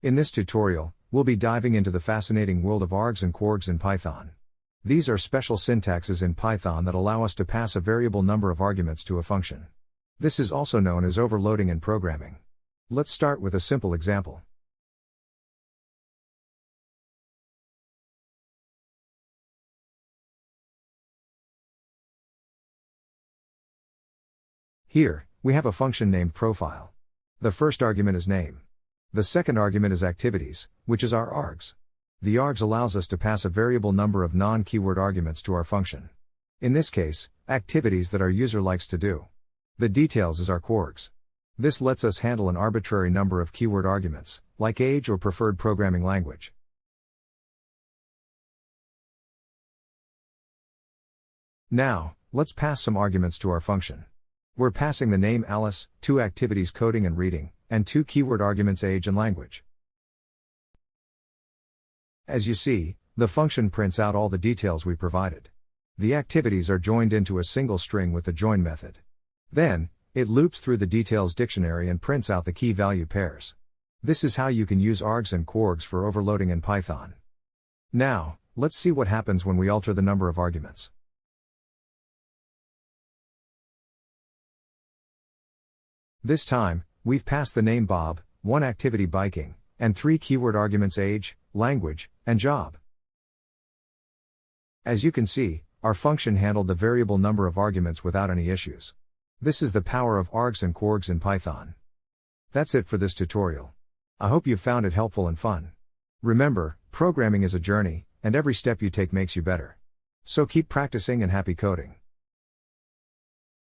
In this tutorial, we'll be diving into the fascinating world of args and kwargs in Python. These are special syntaxes in Python that allow us to pass a variable number of arguments to a function. This is also known as overloading in programming. Let's start with a simple example. Here, we have a function named profile. The first argument is name. The second argument is activities, which is our args. The args allows us to pass a variable number of non-keyword arguments to our function. In this case, activities that our user likes to do. The details is our kwargs. This lets us handle an arbitrary number of keyword arguments, like age or preferred programming language. Now, let's pass some arguments to our function. We're passing the name Alice, 2 activities coding and reading, and 2 keyword arguments age and language. As you see, the function prints out all the details we provided. The activities are joined into a single string with the join method. Then, it loops through the details dictionary and prints out the key value pairs. This is how you can use args and kwargs for overloading in Python. Now, let's see what happens when we alter the number of arguments. This time, we've passed the name Bob, 1 activity biking, and 3 keyword arguments age, language, and job. As you can see, our function handled the variable number of arguments without any issues. This is the power of args and kwargs in Python. That's it for this tutorial. I hope you found it helpful and fun. Remember, programming is a journey, and every step you take makes you better. So keep practicing and happy coding.